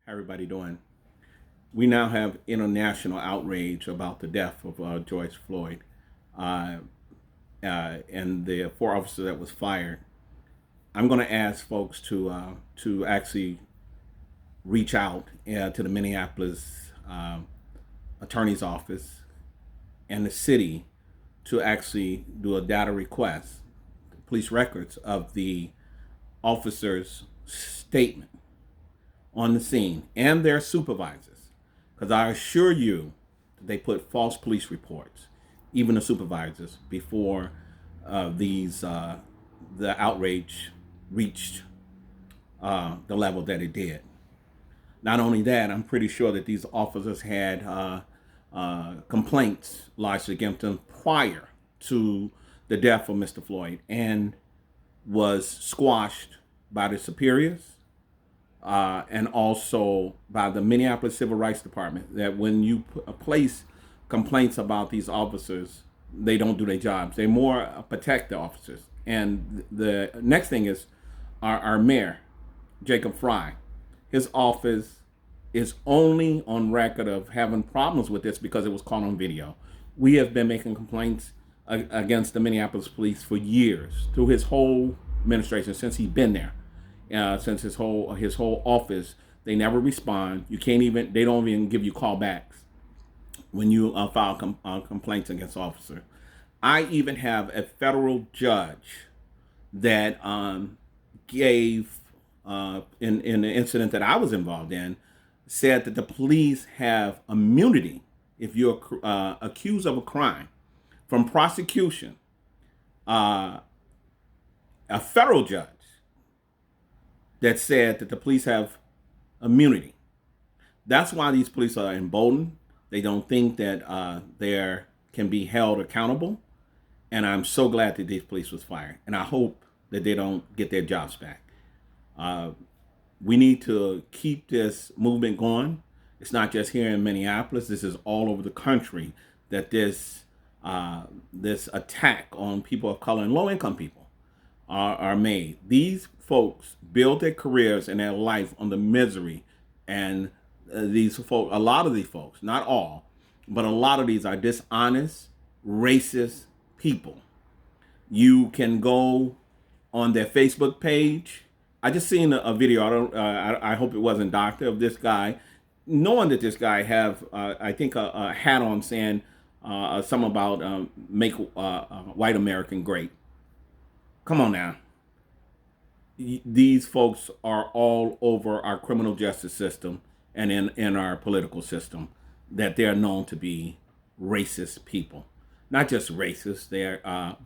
How everybody doing? We now have international outrage about the death of George Floyd uh, and the four officers that was fired. I'm going to ask folks to actually reach out to the Minneapolis Attorney's Office and the city to actually do a data request, police records of the officers' statement on the scene and their supervisors. Because I assure you, they put false police reports, even the supervisors, before the outrage reached the level that it did. Not only that, I'm pretty sure that these officers had complaints lodged against them prior to the death of Mr. Floyd and was squashed by the superiors and also by the Minneapolis Civil Rights Department, that when you place complaints about these officers, they don't do their jobs. They more protect the officers. And the next thing is our mayor, Jacob Fry. His office is only on record of having problems with this because it was caught on video. We have been making complaints against the Minneapolis police for years, through his whole administration, since he's been there. Since his whole office, they never respond. You can't even they don't even give you callbacks when you file complaints against officer. I even have a federal judge that gave in the incident that I was involved in, said that the police have immunity if you're accused of a crime from prosecution. A federal judge that said that the police have immunity. That's why these police are emboldened. They don't think that they can be held accountable. And I'm so glad that these police was fired. And I hope that they don't get their jobs back. We need to keep this movement going. It's not just here in Minneapolis. This is all over the country that this attack on people of color and low-income people are made. These folks build their careers and their life on the misery, and these folks, a lot of these folks, not all, but a lot of these are dishonest, racist people. You can go on their Facebook page. I just seen a video. I hope it wasn't doctor, of this guy, knowing that this guy have I think a hat on saying something about make white American great. Come on now. These folks are all over our criminal justice system and in our political system, that they're known to be racist people. Not just racist, they're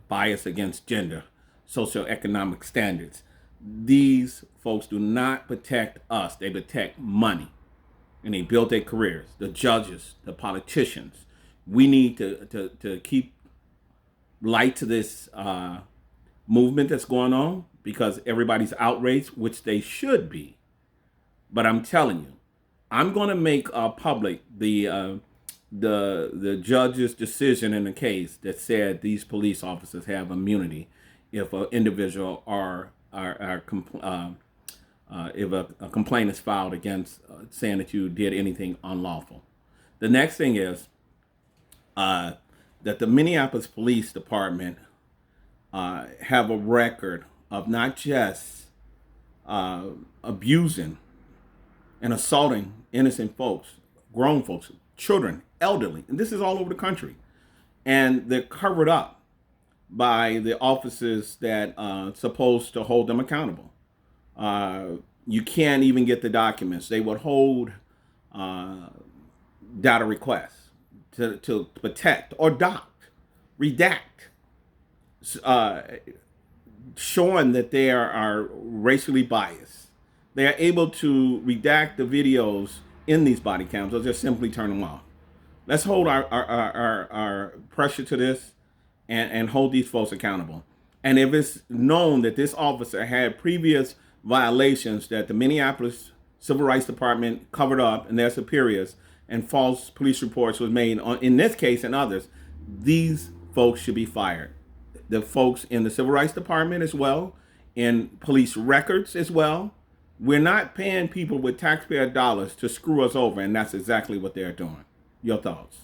biased against gender, socioeconomic standards. These folks do not protect us, they protect money. And they build their careers. The judges, the politicians. We need to keep light to this movement that's going on, because everybody's outraged, which they should be. But I'm telling you, I'm going to make public the judge's decision in the case that said these police officers have immunity if an individual if a complaint is filed against saying that you did anything unlawful. The next thing is that the Minneapolis Police Department have a record of not just abusing and assaulting innocent folks, grown folks, children, elderly, and this is all over the country. And they're covered up by the officers that are supposed to hold them accountable. You can't even get the documents. They would hold data requests to protect or redact, showing that they are racially biased. They are able to redact the videos in these body cams or just simply turn them off. Let's hold our pressure to this and hold these folks accountable. And if it's known that this officer had previous violations that the Minneapolis Civil Rights Department covered up and their superiors, and false police reports was made on, in this case and others, these folks should be fired. The folks in the Civil Rights Department as well, in police records as well, We're not paying people with taxpayer dollars to screw us over, and that's exactly what they're doing. Your thoughts?